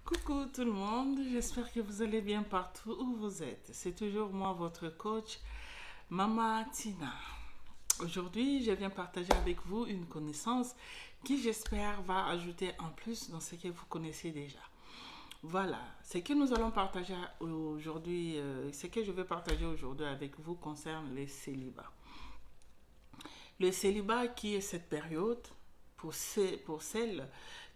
Coucou tout le monde, j'espère que vous allez bien partout où vous êtes. C'est toujours moi, votre coach, Mama Tina. Aujourd'hui, je viens partager avec vous une connaissance qui, j'espère, va ajouter en plus dans ce que vous connaissez déjà. Voilà, ce que nous allons partager aujourd'hui, ce que je vais partager aujourd'hui avec vous concerne les célibats. Le célibat qui est cette période, pour celles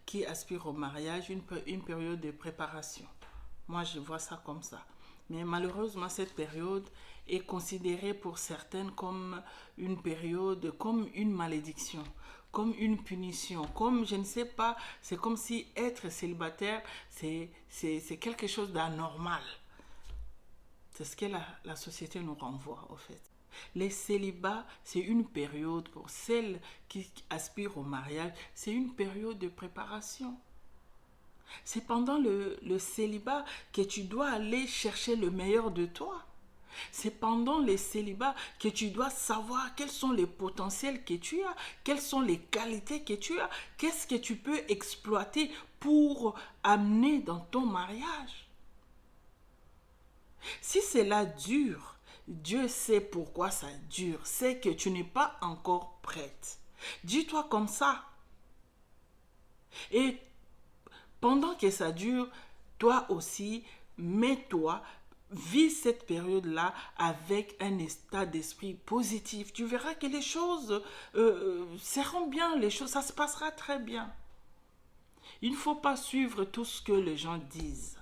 qui aspirent au mariage, une période de préparation. Moi, je vois ça comme ça. Mais malheureusement, cette période est considérée pour certaines comme une période, comme une malédiction, comme une punition, comme je ne sais pas, c'est comme si être célibataire, c'est quelque chose d'anormal. C'est ce que la société nous renvoie, au fait. Les célibats, c'est une période pour celles qui aspirent au mariage, c'est une période de préparation. C'est pendant le célibat que tu dois aller chercher le meilleur de toi. C'est pendant le célibat que tu dois savoir quels sont les potentiels que tu as, quelles sont les qualités que tu as, qu'est-ce que tu peux exploiter pour amener dans ton mariage. Si cela dure, Dieu sait pourquoi ça dure. C'est que tu n'es pas encore prête. Dis-toi comme ça. Et pendant que ça dure, toi aussi, mets-toi, vis cette période-là avec un état d'esprit positif. Tu verras que les choses seront bien, les choses, ça se passera très bien. Il ne faut pas suivre tout ce que les gens disent.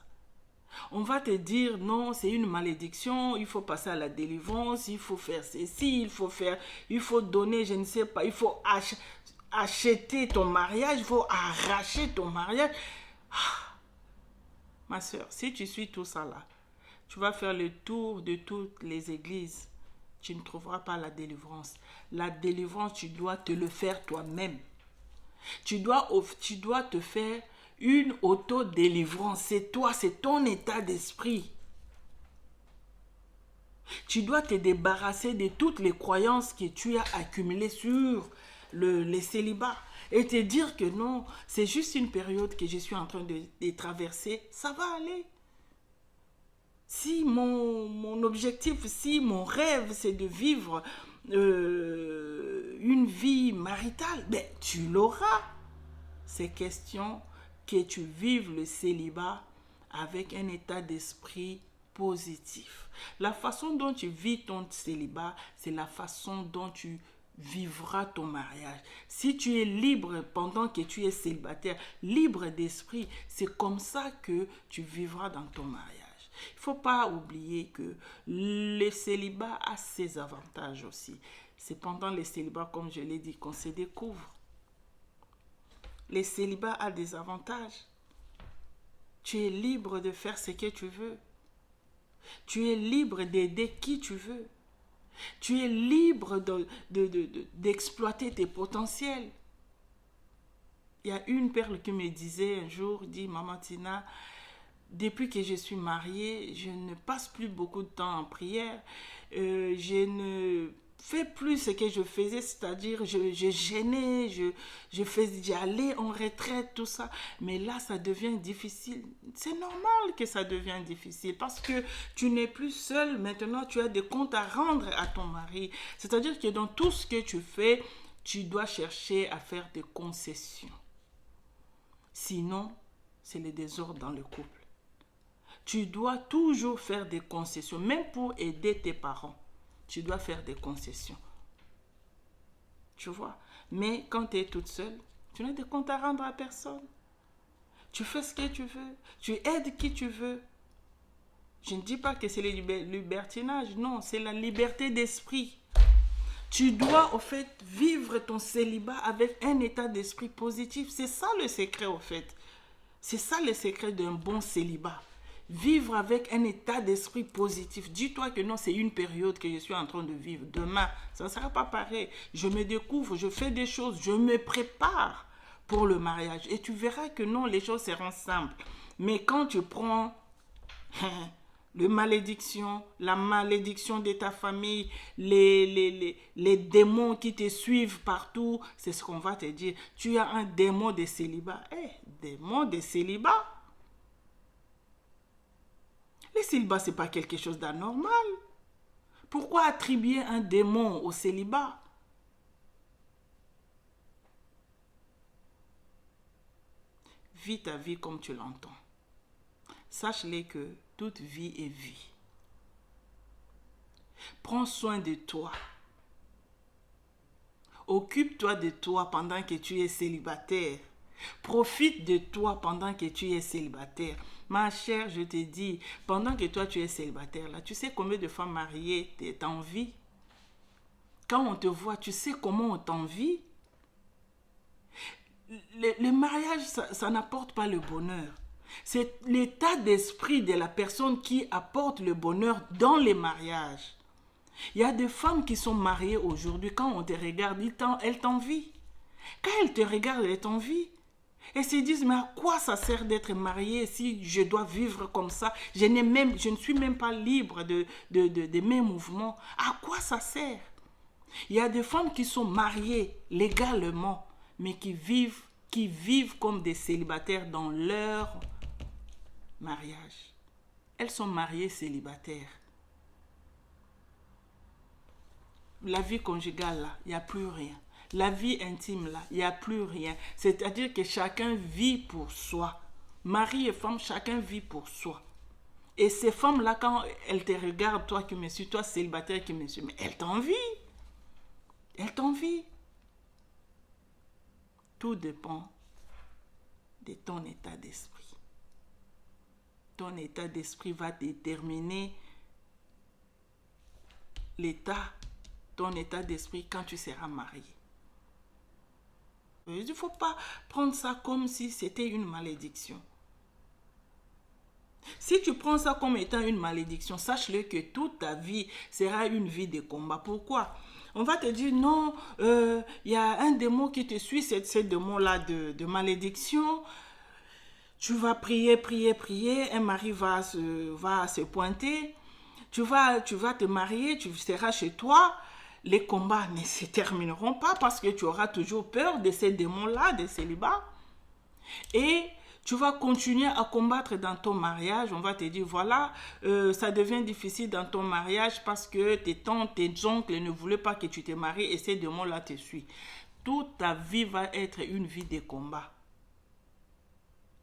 On va te dire non, c'est une malédiction, il faut passer à la délivrance, il faut faire ceci, il faut donner, je ne sais pas, il faut acheter ton mariage, il faut arracher ton mariage. Ah, ma soeur, si tu suis tout ça là, tu vas faire le tour de toutes les églises. Tu ne trouveras pas la délivrance. La délivrance, tu dois te le faire toi-même. Tu dois te faire une auto-délivrance. C'est toi, c'est ton état d'esprit. Tu dois te débarrasser de toutes les croyances que tu as accumulées sur les célibats et te dire que non, c'est juste une période que je suis en train de traverser, ça va aller. Si mon objectif, si mon rêve, c'est de vivre une vie maritale, ben, tu l'auras. C'est question que tu vives le célibat avec un état d'esprit positif. La façon dont tu vis ton célibat, c'est la façon dont tu vivras ton mariage. Si tu es libre pendant que tu es célibataire, libre d'esprit, c'est comme ça que tu vivras dans ton mariage. Il ne faut pas oublier que le célibat a ses avantages aussi. C'est pendant le célibat, comme je l'ai dit, qu'on se découvre. Le célibat a des avantages. Tu es libre de faire ce que tu veux. Tu es libre d'aider qui tu veux. Tu es libre d'exploiter tes potentiels. Il y a une perle qui me disait un jour, dit Maman Tina, depuis que je suis mariée, je ne passe plus beaucoup de temps en prière. Je ne fais plus ce que je faisais, c'est-à-dire je gênais, j'allais en retraite, tout ça. Mais là, ça devient difficile. C'est normal que ça devient difficile parce que tu n'es plus seule. Maintenant, tu as des comptes à rendre à ton mari. C'est-à-dire que dans tout ce que tu fais, tu dois chercher à faire des concessions. Sinon, c'est le désordre dans le couple. Tu dois toujours faire des concessions, même pour aider tes parents. Tu dois faire des concessions. Tu vois? Mais quand tu es toute seule, tu n'as de compte à rendre à personne. Tu fais ce que tu veux. Tu aides qui tu veux. Je ne dis pas que c'est le libertinage. Non, c'est la liberté d'esprit. Tu dois, au fait, vivre ton célibat avec un état d'esprit positif. C'est ça le secret, au fait. C'est ça le secret d'un bon célibat. Vivre avec un état d'esprit positif. Dis-toi que non, c'est une période que je suis en train de vivre. Demain, ça ne sera pas pareil. Je me découvre, je fais des choses, je me prépare pour le mariage. Et tu verras que non, les choses seront simples. Mais quand tu prends la malédiction de ta famille, les démons qui te suivent partout, c'est ce qu'on va te dire. Tu as un démon de célibat. Démon de célibat? Le célibat, ce n'est pas quelque chose d'anormal. Pourquoi attribuer un démon au célibat? Vis ta vie comme tu l'entends. Sache-les que toute vie est vie. Prends soin de toi. Occupe-toi de toi pendant que tu es célibataire. Profite de toi pendant que tu es célibataire. Ma chère, je te dis, pendant que toi tu es célibataire, là, tu sais combien de femmes mariées t'envient? Quand on te voit, tu sais comment on t'envie? Le mariage, ça n'apporte pas le bonheur. C'est l'état d'esprit de la personne qui apporte le bonheur dans les mariages. Il y a des femmes qui sont mariées aujourd'hui, quand on te regarde, elles t'envient. Quand elles te regardent, elles t'envient. Elles se disent, mais à quoi ça sert d'être mariée si je dois vivre comme ça? Je ne suis même pas libre de mes mouvements. À quoi ça sert? Il y a des femmes qui sont mariées légalement, mais qui vivent comme des célibataires dans leur mariage. Elles sont mariées célibataires. La vie conjugale, là, il n'y a plus rien. La vie intime, là, il n'y a plus rien. C'est-à-dire que chacun vit pour soi. Mari et femme, chacun vit pour soi. Et ces femmes-là, quand elles te regardent, toi qui me suis, toi célibataire qui me suis, mais elles t'envient. Elles t'envient. Tout dépend de ton état d'esprit. Ton état d'esprit va déterminer ton état d'esprit quand tu seras marié. Il ne faut pas prendre ça comme si c'était une malédiction. Si tu prends ça comme étant une malédiction, sache-le que toute ta vie sera une vie de combat. Pourquoi? On va te dire, non, y a un démon qui te suit, ce démon-là de malédiction. Tu vas prier, prier, prier, un mari va se pointer. Tu vas te marier, tu seras chez toi. Les combats ne se termineront pas parce que tu auras toujours peur de ces démons-là, des célibats. Et tu vas continuer à combattre dans ton mariage. On va te dire, voilà, ça devient difficile dans ton mariage parce que tes tantes, tes oncles ne voulaient pas que tu te maries et ces démons-là te suivent. Toute ta vie va être une vie de combat.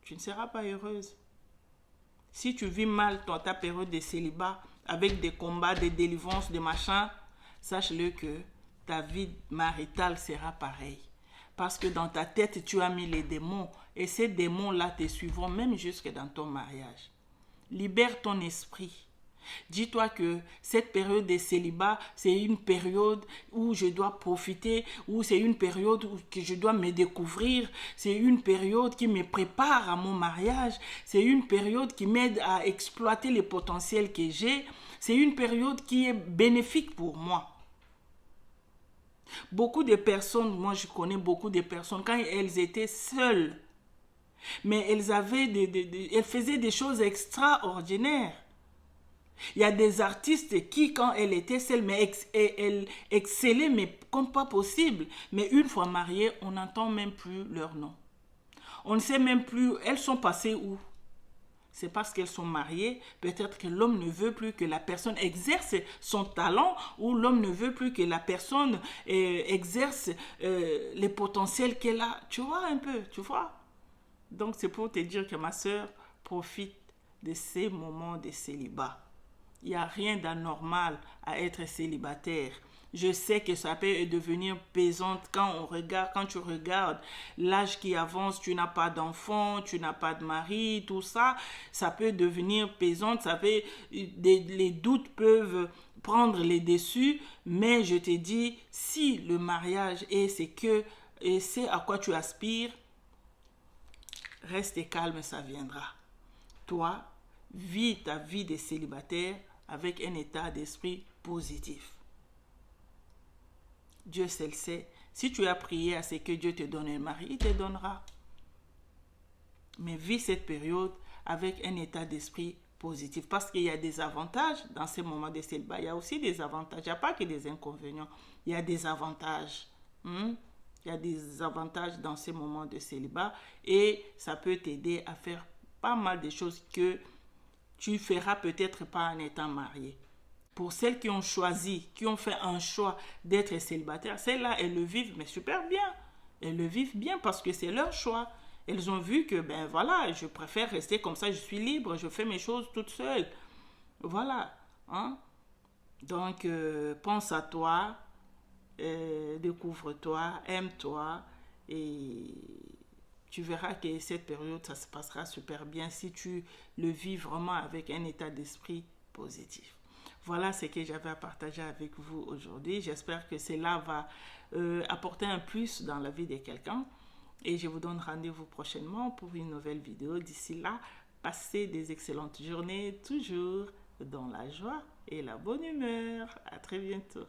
Tu ne seras pas heureuse. Si tu vis mal ta période de célibat, avec des combats, des délivrances, des machins, sache-le que ta vie maritale sera pareille. Parce que dans ta tête, tu as mis les démons. Et ces démons-là te suivront même jusque dans ton mariage. Libère ton esprit. Dis-toi que cette période de célibat, c'est une période où je dois profiter, où c'est une période où je dois me découvrir, c'est une période qui me prépare à mon mariage, c'est une période qui m'aide à exploiter les potentiels que j'ai, c'est une période qui est bénéfique pour moi. Beaucoup de personnes, moi je connais beaucoup de personnes, quand elles étaient seules, mais elles faisaient des choses extraordinaires. Il y a des artistes qui, quand elles étaient seules, mais elles excellaient, mais comme pas possible. Mais une fois mariées, on n'entend même plus leur nom. On ne sait même plus, elles sont passées où? C'est parce qu'elles sont mariées. Peut-être que l'homme ne veut plus que la personne exerce son talent ou l'homme ne veut plus que la personne exerce les potentiels qu'elle a. Tu vois un peu, tu vois? Donc c'est pour te dire que ma soeur profite de ces moments de célibat. Il n'y a rien d'anormal à être célibataire. Je sais que ça peut devenir pesant quand tu regardes l'âge qui avance, tu n'as pas d'enfant, tu n'as pas de mari, tout ça, ça peut devenir pesant, les doutes peuvent prendre les dessus, mais je te dis, si le mariage est c'est à quoi tu aspires, reste calme, ça viendra. Toi, vis ta vie de célibataire avec un état d'esprit positif. Dieu seul sait. Si tu as prié à ce que Dieu te donne un mari, il te donnera. Mais vis cette période avec un état d'esprit positif. Parce qu'il y a des avantages dans ces moments de célibat. Il y a aussi des avantages. Il n'y a pas que des inconvénients. Il y a des avantages. Il y a des avantages dans ces moments de célibat. Et ça peut t'aider à faire pas mal de choses que tu feras peut-être pas en étant marié. Pour celles qui ont choisi, qui ont fait un choix d'être célibataires, celles-là, elles le vivent, mais super bien. Elles le vivent bien parce que c'est leur choix. Elles ont vu que, ben voilà, je préfère rester comme ça, je suis libre, je fais mes choses toute seule. Voilà. Hein? Donc, pense à toi, découvre-toi, aime-toi et tu verras que cette période, ça se passera super bien si tu le vis vraiment avec un état d'esprit positif. Voilà ce que j'avais à partager avec vous aujourd'hui. J'espère que cela va apporter un plus dans la vie de quelqu'un. Et je vous donne rendez-vous prochainement pour une nouvelle vidéo. D'ici là, passez des excellentes journées, toujours dans la joie et la bonne humeur. À très bientôt.